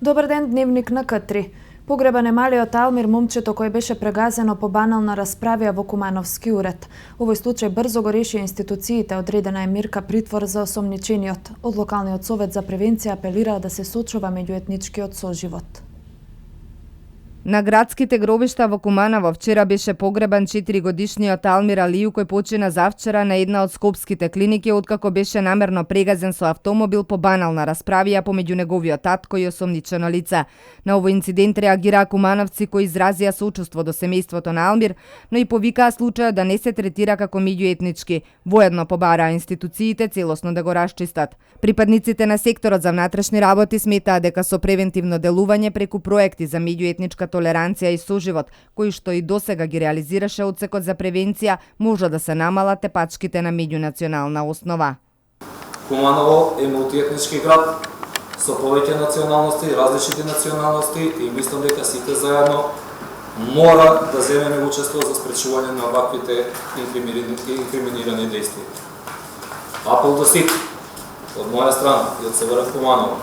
Добар ден, дневник на К3. Погребан е малиот Алмир, момчето кој беше прегазено по банална расправија во Кумановски уред. Овој случај брзо го реши институциите, одредена е мирка притвор за осомничениот. Од локалниот совет за превенција апелира да се сочува меѓуетничкиот соживот. На градските гробишта во Куманово вчера беше погребан 4-годишниот Алмир Алију кој почина завчера на една од скопските клиники откако беше намерно прегазен со автомобил по банална расправија помеѓу неговиот татко и осомничено лице. На овој инцидент реагираа кумановци кои изразија соучувство до семејството на Алмир, но и повикаа случајот да не се третира како меѓуетнички. Воедно побараа институциите целосно да го расчистат. Припадниците на секторот за внатрешни работи сметаа дека со превентивно делување преку проекти за меѓуетничка толеранција и соживот, кои што и досега ги реализираше одсекот за превенција, може да се намалат тепачките на меѓунационална основа. Куманово е мултиетнички град со повеќе националности, различити националности и мислам дека сите заедно мора да земеме учество за спречување на ваквите инкриминирани действија. Апел до сите, од моја страна и од СВР Куманово,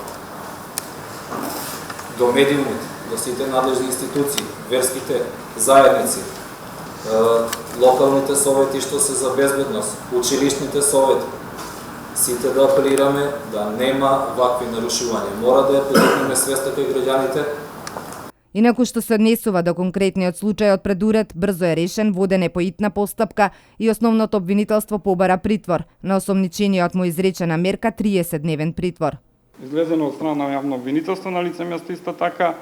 до медиумите, до сите надлежни институции, верските заедници, локалните совети што се за безбедност, училишните совети, сите да апелираме да нема вакви нарушувања. Мора да ја подигнеме свеста кај граѓаните. Инаку што се однесува до конкретниот случај од пред уред, брзо е решен, воден е поитна постапка и основното обвинителство побара притвор. На осомничениот му изречена мерка 30-дневен притвор. Излезено од страна на јавно обвинителство на лице место исто така,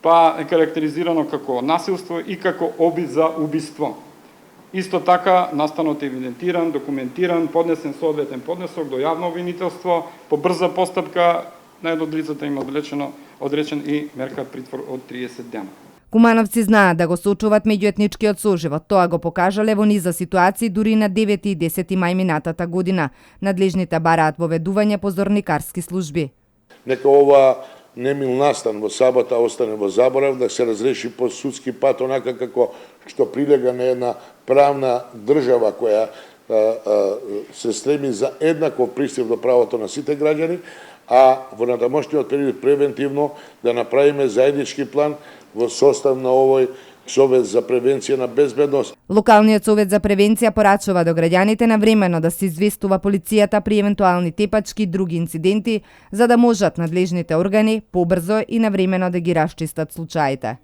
па е карактеризирано како насилство и како обид за убиство. Исто така, настанот е евидентиран, документиран, поднесен соодветен поднесок до јавно обвинителство, по брза постапка на едно од лицата има одречен и мерка притвор од 30 дена. Кумановци знаат да го сочуват меѓуетничкиот соживот. Тоа го покажале во низа ситуации дури на 9 и 10 мај минатата година. Надлежните бараат воведување по зорникарски служби. Нека ова немил настан во сабота остане во заборав, да се разреши по судски пат, онака како што прилега на една правна држава која се стреми за еднаков пристап до правото на сите граѓани, а во надамошниот период превентивно да направиме заеднички план во состав на овој Совет за превенција на безбедност. Локалниот совет за превенција порачува до граѓаните навремено да се известува полицијата при евентуални тепачки и други инциденти, за да можат надлежните органи побрзо и навремено да ги расчистат случаите.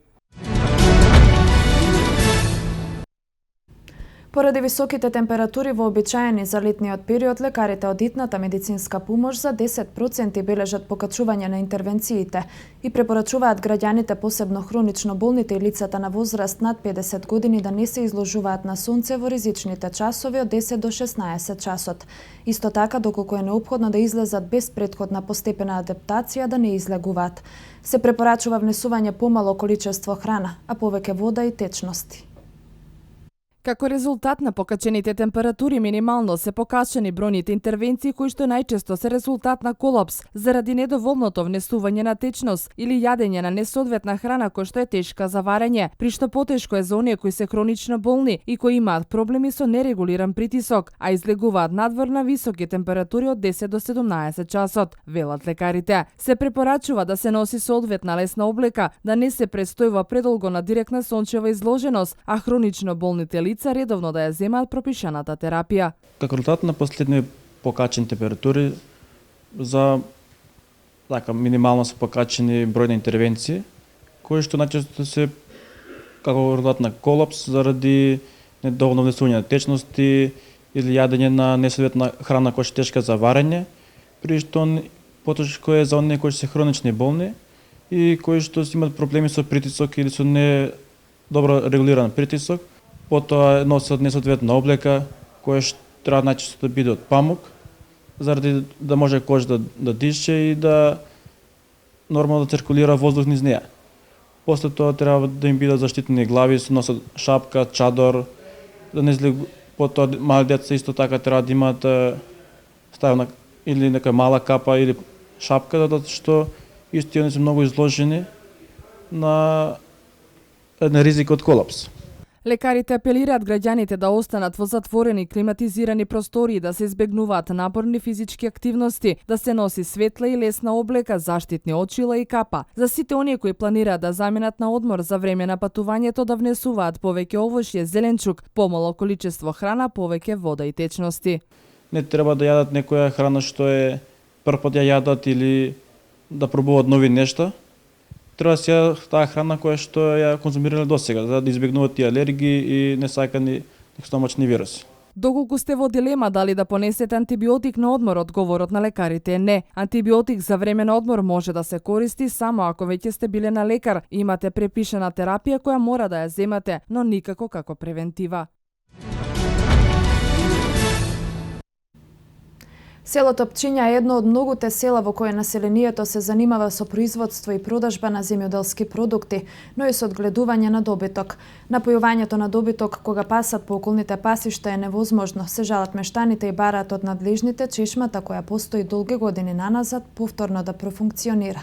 Поради високите температури вообичаени за летниот период, лекарите од итната медицинска помош за 10% бележат покачување на интервенциите и препорачуваат граѓаните, посебно хронично болните и лицата на возраст над 50 години, да не се изложуваат на сонце во ризичните часови од 10 до 16 часот. Исто така, доколку е неопходно да излезат без претходна постепена адаптација, да не излегуваат. Се препорачува внесување помало количество храна, а повеќе вода и течности. Како резултат на покачените температури минимално се покачени бројните интервенции кои што најчесто се резултат на колапс заради недоволното внесување на течност или јадење на несоодветна храна која што е тешка за варење, при што потешко е за оние кои се хронично болни и кои имаат проблеми со нерегулиран притисок, а излегуваат надвор на високи температури од 10 до 17 часот, велат лекарите. Се препорачува да се носи соодветна лесна облека, да не се престојува предолго на директна сончева изложеност, а хронично болните лица редовно да ја земаат пропишаната терапија. Како резултат на последни покачени температури, за минимално се покачени број на интервенции, кои што најчесто се како резултат на колапс заради недоволно внесување на течности или јадење на несоодветна храна која што е тешка за варење, при што потешко е за оние кои се хронични болни и кои што имаат проблеми со притисок или со не добро регулиран притисок. Потоа носат несоодветна облека, која што треба најчесто да биде од памук, заради да може кожа да дише и да нормално да циркулира воздух низ неја. После тоа треба да им бидат заштитени глави, се носат шапка, чадор, да не потоа мали деца исто така треба да имаат ставена или нека мала капа или шапка, затоа што исти они се многу изложени на ризик од колапс. Лекарите апелираат граѓаните да останат во затворени климатизирани простори, да се избегнуваат напорни физички активности, да се носи светла и лесна облека, заштитни очила и капа. За сите оние кои планираат да заминат на одмор за време на патувањето, да внесуваат повеќе овошје, зеленчук, помало количество храна, повеќе вода и течности. Не треба да јадат некоја храна што е прв пат ја јадат или да пробуваат нови нешта. Треба да си јадат таа храна која што ја конзумирале досега, за да избегнуваат и алергии и несакани стомачни вируси. Доколку сте во дилема дали да понесете антибиотик на одмор, одговорот на лекарите е не. Антибиотик за време на одмор може да се користи само ако веќе сте биле на лекар и имате препишана терапија која мора да ја земате, но никако како превентива. Селото Пчиња е едно од многуте села во кое населението се занимава со производство и продажба на земјоделски продукти, но и со одгледување на добиток. Напојувањето на добиток кога пасат по околните пасишта е невозможно. Се жалат мештаните и бараат од надлежните чешмата која постои долги години наназад повторно да профункционира.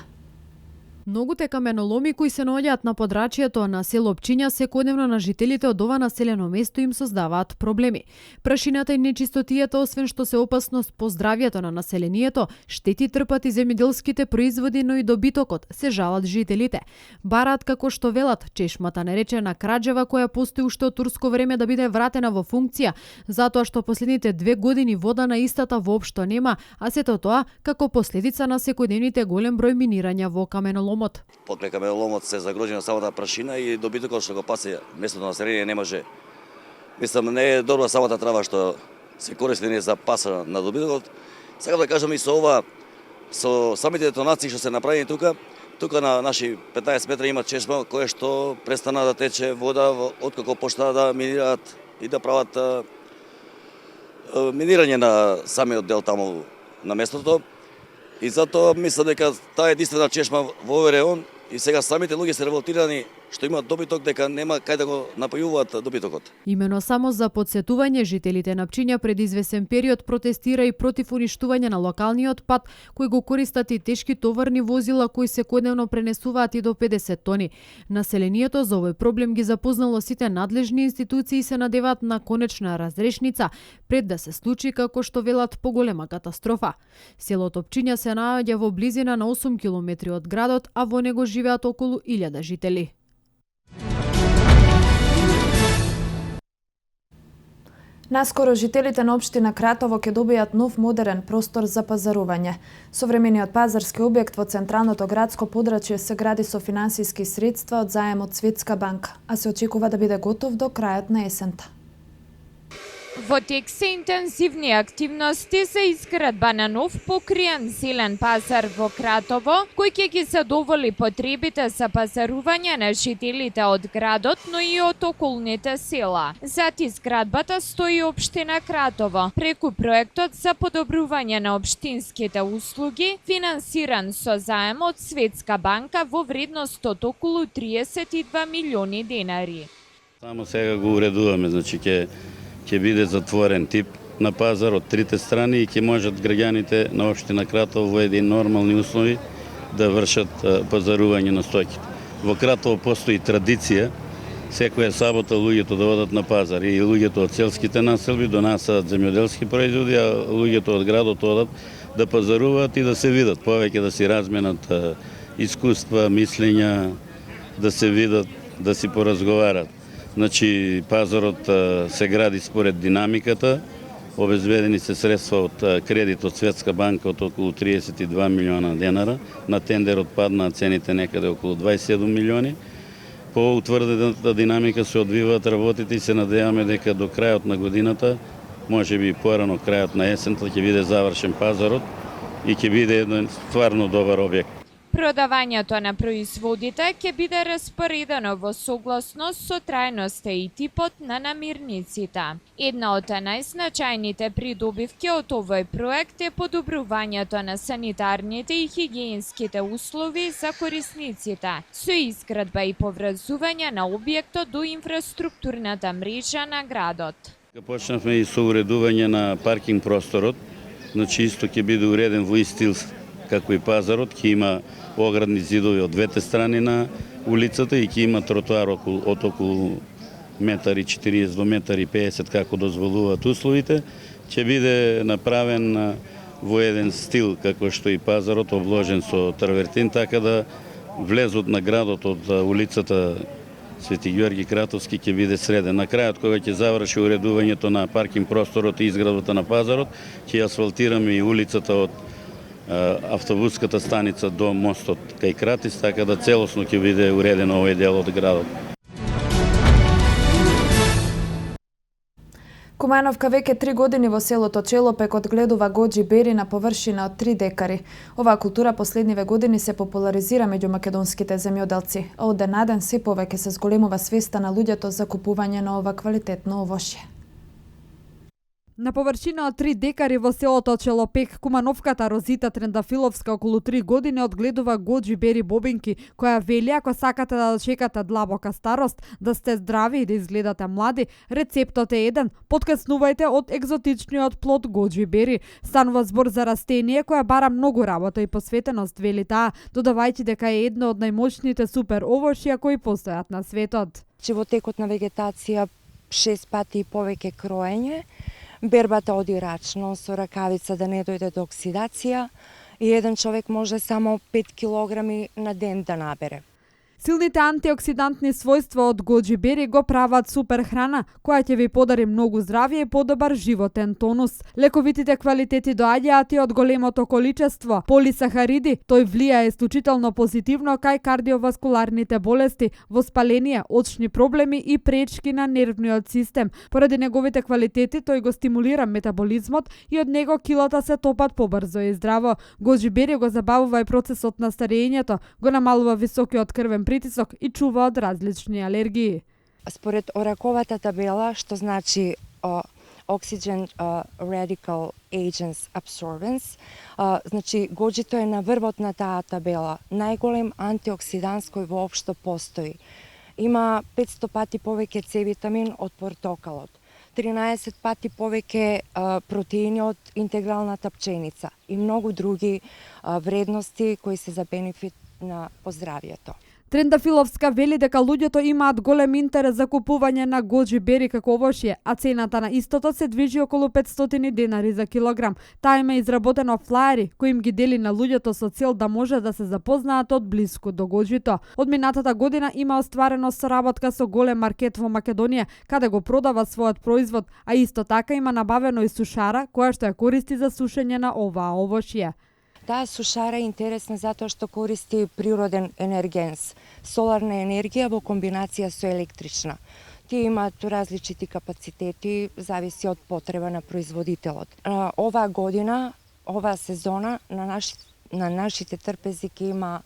Многуте каменоломи кои се наоѓаат на подрачјето на село Пчиња секојдневно на жителите од ова населено место им создаваат проблеми. Прашината и нечистотијата, освен што се опасност по здравјето на населението, штети трпат и земјоделските производи, но и добитокот, се жалат жителите. Бараат, како што велат, чешмата наречена Краџева, која постои уште од турско време, да биде вратена во функција, затоа што последните 2 години вода на истата воопшто нема, а сето тоа како последица на секојдневните голем број минирања во каменоломот. Покрај каменоломот се загружена самата прашина и добитокот што го пасе местното население не може. Мислам, не е добра самата трава што се користи не за паса на добитокот. Сакам да кажам и со ова, со самите детонации што се направени тука на наши 15 метра има чешма која што престана да тече вода откако почна да минираат и да прават минирање на самиот дел таму на местото. И затоа мислам дека таа е единствена чешма во овој реон и сега самите луѓе се револтирани што имаат добиток дека нема кај да го напојуваат добитокот. Имено само за подсетување, жителите на Пчиња пред извесен период протестира и против уништување на локалниот пат кој го користат и тешки товарни возила кои секојдневно пренесуваат и до 50 тони. Населението за овој проблем ги запознало сите надлежни институции и се надеваат на конечна разрешница пред да се случи, како што велат, поголема катастрофа. Селото Пчиња се наоѓа во близина на 8 километри од градот, а во него живеат околу 1000 жители. Наскоро жителите на општина Кратово ќе добијат нов модерен простор за пазарување. Современиот пазарски објект во централното градско подрачје се гради со финансиски средства од заем од Светска банка, а се очекува да биде готов до крајот на есента. Во тек се интензивни активности за изградба на нов покриен зелен пазар во Кратово, кој ќе ги задоволи потребите за пазарување на жителите од градот, но и од околните села. Зад изградбата стои општина Кратово, преку проектот за подобрување на општинските услуги, финансиран со заем од Светска банка во вредност од околу 32 милиони денари. Само сега го уредуваме, значи ќе биде затворен тип на пазар од трите страни и ќе можат граѓаните на општина Кратово во едни нормални услови да вршат пазарување на стоки. Во Кратово постои традиција секоја сабота луѓето да одат на пазар и луѓето од селските населби донасаат земјоделски производи, а луѓето од градот одат да пазаруваат и да се видат, повеќе да си разменат искуства, мислења, да се видат, да си поразговарат. Значи, пазарот се гради според динамиката, обезбедени се средства од кредит од Светска банка од околу 32 милиона денара, на тендерот паднаа цените некаде околу 27 милиони. По утврдената динамика се одвиваат работите и се надеваме дека до крајот на годината, може би порано крајот на есента, ќе биде завршен пазарот и ќе биде еден стварно добар објект. Продавањето на производите ќе биде распоредено во согласност со трајноста и типот на намирниците. Една од најзначајните придобивки од овој проект е подобрувањето на санитарните и хигиенските услови за корисниците, со изградба и поврзување на објектот до инфраструктурната мрежа на градот. Почнавме и со уредување на паркинг просторот, значи исто ќе биде уреден во ист стил како и пазарот, ќе има оградни зидови од двете страни на улицата и ќе има тротоар од околу 1,40 до 1,50 како дозволуваат условите, ќе биде направен во еден стил како што и пазарот, обложен со трвертин, така да влезот на градот од улицата Свети Георги Кратовски ќе биде среден. На крајот, кога ќе заврши уредувањето на паркинг просторот и изградбата на пазарот, ќе асфалтираме и улицата од автобуската станица до мостот кај Кратис, така да целосно ќе биде уреден овој дел од градот. Кумановка веќе 3 години во селото Челопек одгледува гоџи бери на површина од 3 декари. Оваа култура последниве години се популаризира меѓу македонските земјоделци, а од ден на ден се повеќе се зголемува свеста на луѓето за купување на ова квалитетно овошје. На површина од 3 декари во селото Челопек, кумановката Розита Трендафиловска околу 3 години одгледува гоџи бери бобинки, која вели ако сакате да чекате длабока старост, да сте здрави и да изгледате млади, рецептот е еден: подкаснувајте од екзотичниот плод гоџи бери. Станува збор за растение кое бара многу работа и посветеност, вели таа, додавајќи дека е едно од најмоćните супер овошја кои постојат на светот. Во текот на вегетација 6 пати и повеќе кроење, бербата оди рачно со ракавица да не дојде до оксидација и еден човек може само 5 килограми на ден да набере. Силните антиоксидантни својства од гоџи бери го прават супер храна, која ќе ви подари многу здравје и подобар животен тонус. Лековитите квалитети доаѓаат и од големото количество полисахариди. Тој влијае исклучително позитивно кај кардиоваскуларните болести, воспаление, очни проблеми и пречки на нервниот систем. Поради неговите квалитети тој го стимулира метаболизмот и од него килата се топат побрзо и здраво. Гоџи бери го забавува и процесот на старењето, го намалува високиот крвен притисок и чува од различни алергии. Според ораковата табела, што значи Oxygen Radical Agents Absorbance, значи гоџито е на врвот на таа табела. Најголем антиоксидант кој воопшто постои. Има 500 пати повеќе С витамин од портокалот, 13 пати повеќе протеини од интегралната пченица и многу други вредности кои се за бенефит на поздравието. Трендафиловска вели дека луѓето имаат голем интерес за купување на гоџи бери како овошје, а цената на истото се движи околу 500 денари за килограм. Таа има изработено флаери кои им ги дели на луѓето со цел да може да се запознаат од блиску до гоџито. Од минатата година има остварено соработка со голем маркет во Македонија, каде го продава својот производ, а исто така има набавено и сушара која што ја користи за сушење на оваа овошје. Таа сушара е интересна затоа што користи природен енергенс, соларна енергија во комбинација со електрична. Тие имаат различити капацитети, зависи од потреба на производителот. Оваа година, оваа сезона на нашите трпези ќе има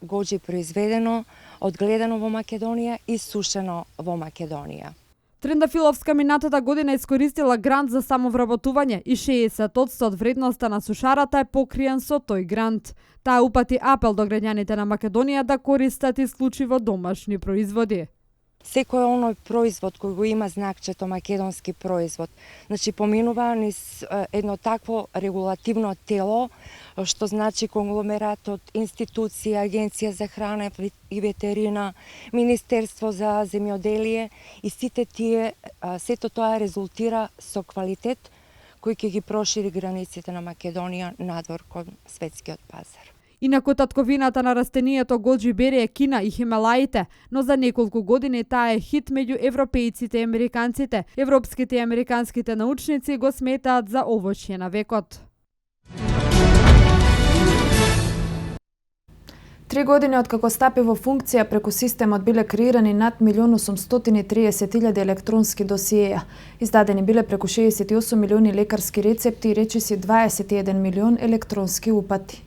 гоџи произведено, одгледано во Македонија и сушено во Македонија. Трендафиловска минатата година искористила грант за самовработување и 60% од вредноста на сушарата е покриен со тој грант. Таа упати апел до граѓаните на Македонија да користат исклучиво домашни производи. Секој оној производ кој го има знакчето македонски производ, значи поминува низ едно такво регулативно тело, што значи конгломерат од институции, Агенција за храна и ветерина, Министерство за земјоделие и сето тоа резултира со квалитет кој ќе ги прошири границите на Македонија надвор кон светскиот пазар. Инаку татковината на растението гоџи бери е Кина и Хималаите, но за неколку години таа е хит меѓу европејците и американците. Европските и американските научници го сметаат за овошје на векот. 3 години откако стапи во функција, преку системот биле креирани над 1.830.000 електронски досиеја. Издадени биле преку 68 милиони лекарски рецепти и речиси 21 милион електронски упати.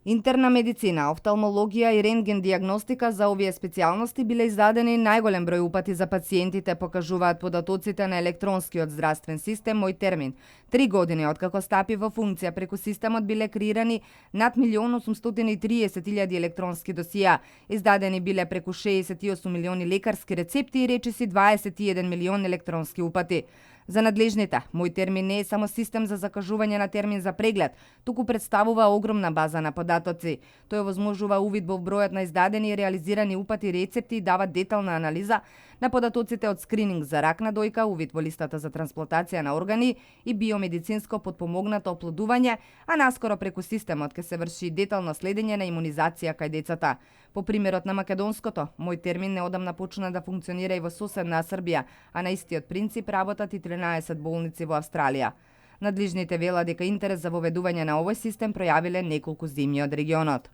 Интерна медицина, офталмологија и рентген диагностика за овие специјалности биле издадени најголем број упати за пациентите, покажуваат податоците на електронскиот здравствен систем Мој термин. 3 години откако стапи во функција, преку системот биле креирани над 1.830.000 електронски досија. Издадени биле преку 68 милиони лекарски рецепти и речиси 21 милион електронски упати. За надлежните, Мој термин не е само систем за закажување на термин за преглед, туку представува огромна база на податоци. Тој овозможува увид во бројот на издадени и реализирани упати рецепти и дава детална анализа на податоците од скрининг за рак на дојка, увид во листата за трансплантација на органи и биомедицинско подпомогнато оплодување, а наскоро преку системот ќе се врши детално следење на имунизација кај децата. По примерот на македонското, Мој термин неодамна почна да функционира и во соседна Србија, а на истиот принцип работат и 13 болници во Австралија. Надлежните вела дека интерес за воведување на овој систем пројавиле неколку земји од регионот.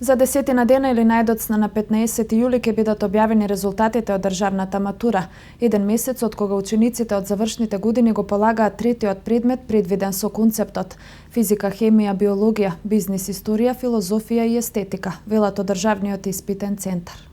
За 10 дена или најдоцна на 15 јули ќе бидат објавени резултатите од државната матура, еден месец од кога учениците од завршните години го полагаат третиот предмет предвиден со концептот физика, хемија, биологија, бизнис, историја, филозофија и естетика, велат од државниот испитен центар.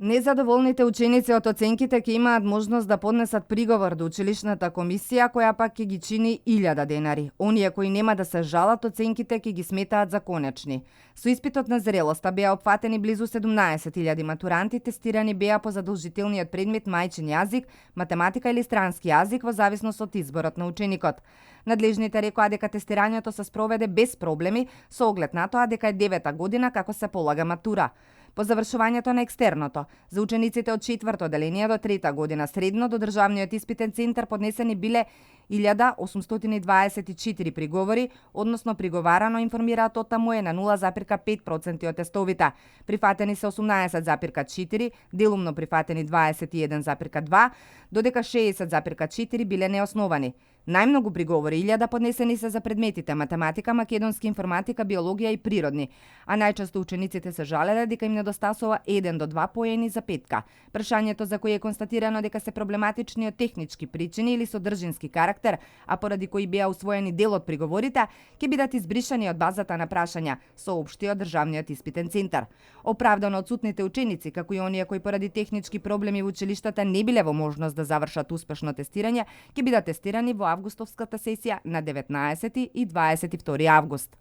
Незадоволните ученици од оценките ќе имаат можност да поднесат приговор до училишната комисија, која пак ќе ги чини 1000 денари. Оние кои нема да се жалат оценките ќе ги сметаат за конечни. Со испитот на зрелоста беа опфатени близу 17.000 матуранти, тестирани беа по задолжителниот предмет мајчин јазик, математика или странски јазик во зависност од изборот на ученикот. Надлежните рекоа дека тестирањето се спроведе без проблеми со оглед на тоа дека е 9-та година како се полага матура. По завршувањето на екстерното, за учениците од 4-то оделение до 3-та година средно до државниот испитен центар поднесени биле 1824 приговори, односно приговарано информираат оттаму е на 0,5% од тестовите. Прифатени се 18,4, делумно прифатени 21,2, додека 60,4 биле неосновани. Најмногу приговори 1000 поднесени се за предметите математика, македонски, информатика, биологија и природни, а најчесто учениците се жалеле дека им недостасува 1 до 2 поени за петка. Прашањето за кој е констатирано дека се проблематични од технички причини или содржински карактер, а поради кои беа усвоени дел од приговорите, ќе бидат избришани од базата на прашања, соопшти од државниот испитен центар. Оправдано отсутните ученици, како и оние кои поради технички проблеми во училиштата не биле во можност да завршат успешно тестирање, ќе бидат тестирани во августовската сесија на 19 и 22 август.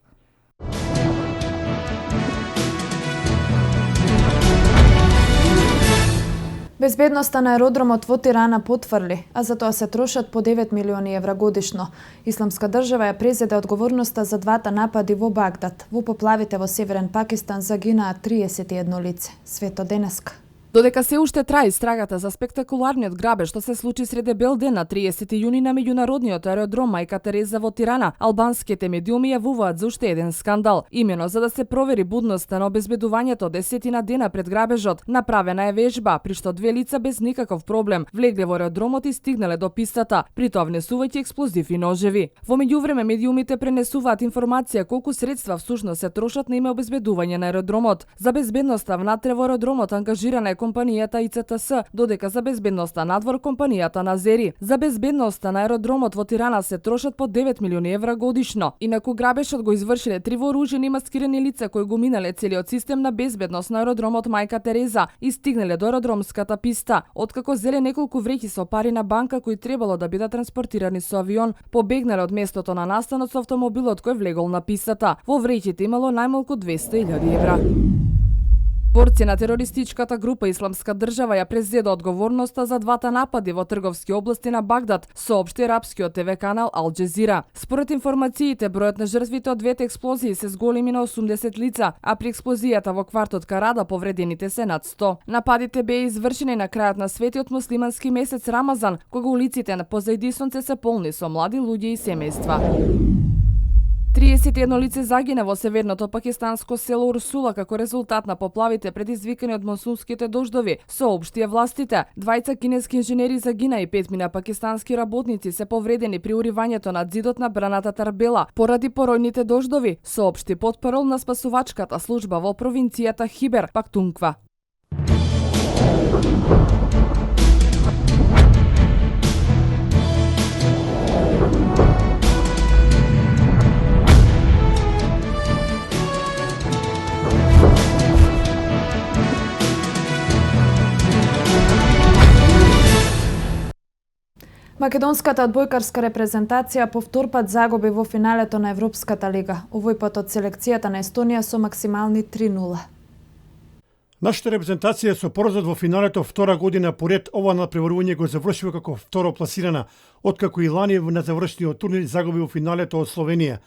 Безбедноста на аеродромот во Тирана потврли, а за тоа се трошат по 9 милиони евра годишно. Исламска држава ја презеде одговорноста за двата напади во Багдад. Во поплавите во Северен Пакистан загинаа 31 лице. Свето денеска. Додека се уште трае истрагата за спектакуларниот грабеж што се случи среде бел ден на 30 јуни на меѓународниот аеродром Мајка Тереза во Тирана, албанските медиуми јавуваат за уште еден скандал. Имено за да се провери будноста на обезбедувањето 10 дена пред грабежот, направена е вежба, при што две лица без никаков проблем влегле во аеродромот и стигнале до пистата, при тоа внесувајќи експлозив и ножеви. Во меѓувреме медиумите пренесуваат информација колку средства всушност се трошат на име обезбедување на аеродромот. За безбедноста внатре во аеродромот ангажирана е компанијата ИЦТС, додека за безбедноста надвор компанијата Назери. За безбедноста на аеродромот во Тирана се трошат по 9 милиони евра годишно. Инаку грабежот го извршиле 3 вооружени маскирани лица кои го минале целиот систем на безбедност на аеродромот Мајка Тереза и стигнале до аеродромската писта. Откако зеле неколку вреќи со пари на банка кои требало да бидат транспортирани со авион, побегнале од местото на настанот со автомобилот кој влегол на пистата. Во вреќите имало најмалку 200.000 евра. Борци на терористичката група Исламска држава ја презеде одговорноста за двата напади во трговски области на Багдад, соопшти арапскиот ТВ канал Ал Джезира. Според информациите, бројот на жртвите од двете експлозии се зголеми на 80 лица, а при експлозијата во квартот Карада повредените се над 100. Нападите беа извршени на крајот на светиот муслимански месец Рамазан, кога улиците на позади сонце се полни со млади луѓе и семејства. 31 лице загина во северното пакистанско село Урсула како резултат на поплавите предизвикани од монсунските дождови, соопштија властите. Двајца кинески инженери загина и 5 мина пакистански работници се повредени при уривањето на ѕидот на браната Тарбела поради поројните дождови, соопшти потпарол на спасувачката служба во провинцијата Хибер, Пактунква. Македонската одбојкарска репрезентација по втор пат загуби во финалето на Европската лига. Овој пат од селекцијата на Естонија со максимални 3-0. Нашата репрезентација со поразот во финалето втора година поред ова надпреварување го завршува како второ пласирана, откако и лани на завршниот турнир загуби во финалето од Словенија.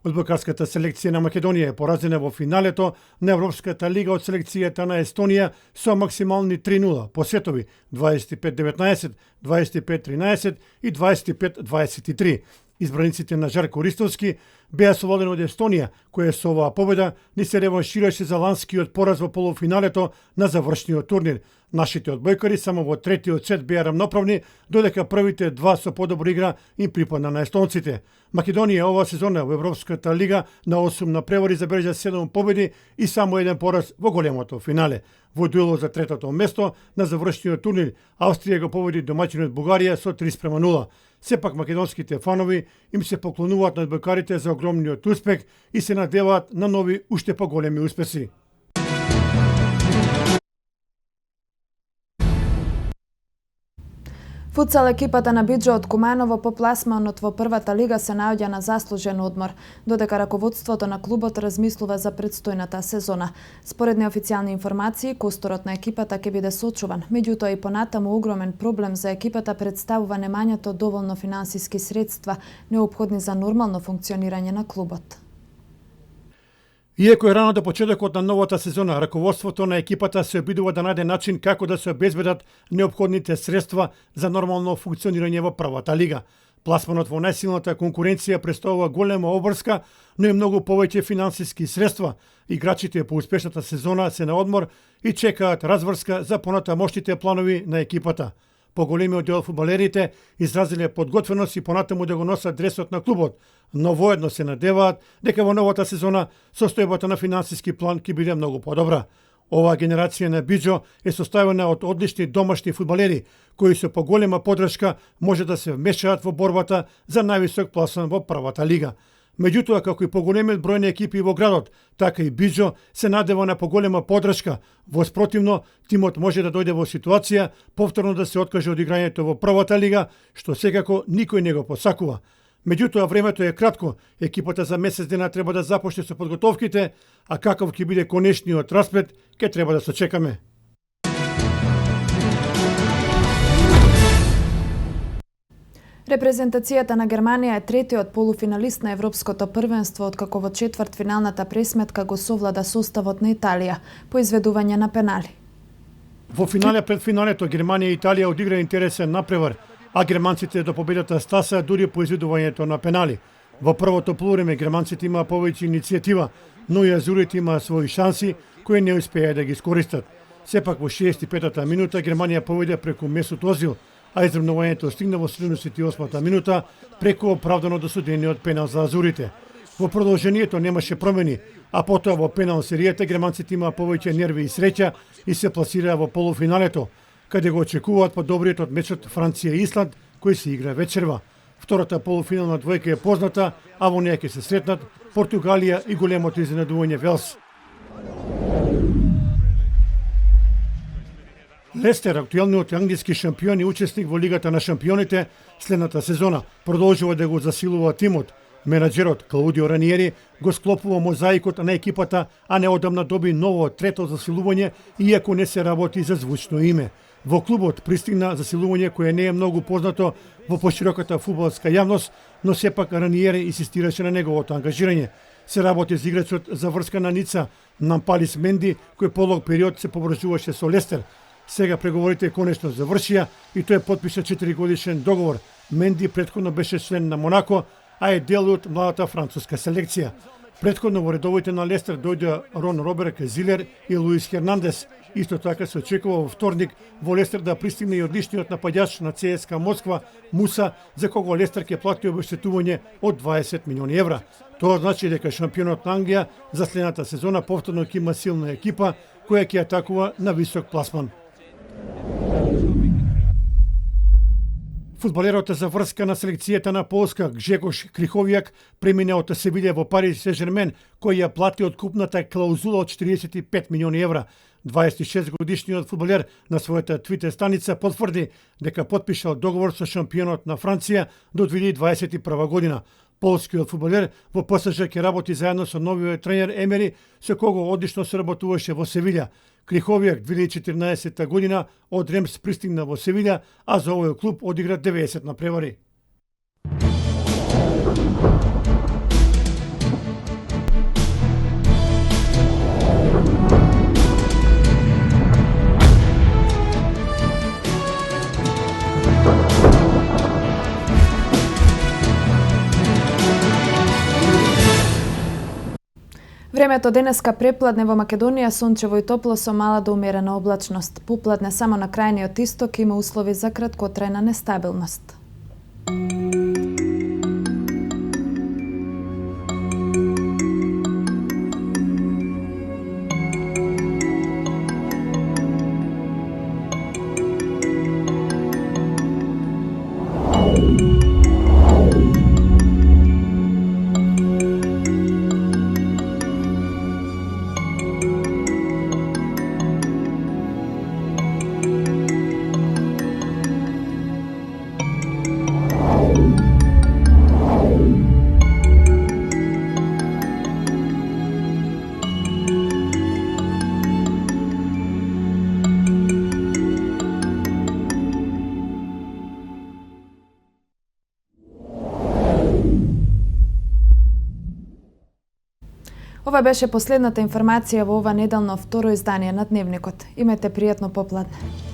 Одбокарската селекција на Македонија е поразена во финалето на Европската лига од селекцијата на Естонија со максимални 3-0 по сетови 25-19, 25-13 и 25-23. Избраниците на Жарко Ристовски беа совладени од Естонија, која со оваа победа ни се реваншираше за ланскиот пораз во полуфиналето на завршниот турнир. Нашите одбојкари само во третиот сет беа рамноправни, додека првите два со подобра игра им припадна на естонците. Македонија оваа сезона во Европската лига на 8 напревари забележа 7 победи и само 1 пораз во големото финале. Во дуелот за третото место на завршниот турнир Австрија го победи домаќинот Бугарија со 3:0. Сепак македонските фанови им се поклонуваат на одбојкарите за огромниот успех и се надеваат на нови уште поголеми успеси. Футсал екипата на Биџо од Куманово по пласманот во првата лига се наоѓа на заслужен одмор, додека раководството на клубот размислува за предстојната сезона. Според неофицијални информации, косторот на екипата ќе биде сочуван, меѓутоа и понатаму огромен проблем за екипата представува немањето доволно финансиски средства неопходни за нормално функционирање на клубот. Иако е рано до почетокот на новата сезона, раководството на екипата се обидува да најде начин како да се обезбедат неопходните средства за нормално функционирање во првата лига. Пласманот во најсилната конкуренција представува голема обврска, но и многу повеќе финансиски средства. Играчите по успешната сезона се на одмор и чекаат разврска за понатамошните планови на екипата. Поголемиот дел фудбалерите изразиле подготвеност и понатаму да го носат дресот на клубот, но воедно се надеваат дека во новата сезона состојбата на финансиски план ќе биде многу подобра. Оваа генерација на Биџо е составена од одлични домашни фудбалери, кои со поголема поддршка може да се вмешаат во борбата за највисок пласон во првата лига. Меѓутоа, како и поголемиот број на екипи во градот, така и Биџо се надева на поголема поддршка. Во спротивно, тимот може да дојде во ситуација повторно да се откаже од играњето во првата лига, што секако никој не го посакува. Меѓутоа, времето е кратко, екипата за месец дена треба да започне со подготовките, а каков ќе биде конечниот расплет, ќе треба да се чекаме. Репрезентацијата на Германија е третиот полуфиналист на Европското првенство, откако во четвртфиналната пресметка го совлада составот на Италија по изведување на пенали. Во финале пред финалето Германија и Италија одигра интересен напревар, а германците до победата стаса дури по изведувањето на пенали. Во првото полувреме германците имаа повеќе иницијатива, но и азурите имаа своји шанси кои не успеа да ги искористат. Сепак во 65-та минута Германија поведе преку Месут Озил, а изравнувањето стигна во 78-та минута преку оправдано досудениот пенал за азурите. Во продолжението немаше промени, а потоа во пенал серијата германците имаа повеќе нерви и среќа и се пласираа во полуфиналето, каде го очекуваат подобриот од мечот Франција и Исланд, кој се игра вечерва. Втората полуфинална двојка е позната, а во неја ќе се сретнат Португалија и големото изненадување Велс. Лестер, актуелниот англиски шампион и учесник во Лигата на шампионите следната сезона, продолжува да го засилува тимот. Менаџерот Клаудио Раниери го склопува мозаикот на екипата, а неодамна доби ново трето засилување, иако не се работи за звучно име. Во клубот пристигна засилување кое не е многу познато во пошироката фудбалска јавност, но сепак Раниери инсистираше на неговото ангажирање. Се работи за играчот за врска на Ница, Нампалис Менди, кој полог период се поврзуваше со Лестер. Сега преговорите конечно завршија и тој потпиша 4-годишен договор. Менди претходно беше член на Монако, а е дел од младата француска селекција. Претходно во редовите на Лестер дојде Рон Роберт Зилер и Луис Хернандес. Исто така се очекува во вторник во Лестер да пристигне и одличниот нападјач на ЦСКА Москва Муса, за кого Лестер ќе плати обештетување од 20 милиони евра. Тоа значи дека шампионот на Англија за следната сезона повторно ќе има силна екипа која ќе атакува на висок пласман. Фудбалерот за врска на селекцијата на Полска Гжегош Криховјак премине од Севилја во Париз Сен-Жермен, кој ја плати откупната клаузула од 45 милиони евра. 26-годишниот фудбалер на својата твитер станица потврди дека потпишал договор со шампионот на Франција до 2021 година. Полскиот фудбалер во ПСЖ ќе работи заедно со новиот тренер Емери, со кого одлично се работуваше во Севилја. Криховјак 2014 година од Ремс пристигна во Севилја, а за овој клуб одигра 90 напревари. Времето денеска препладне во Македонија сончево и топло со мала до умерена облачност. Попладне само на крајниот исток има услови за краткотрајна нестабилност. Ова беше последната информација во ова неделно второ издание на Дневникот. Имајте пријатно попладне.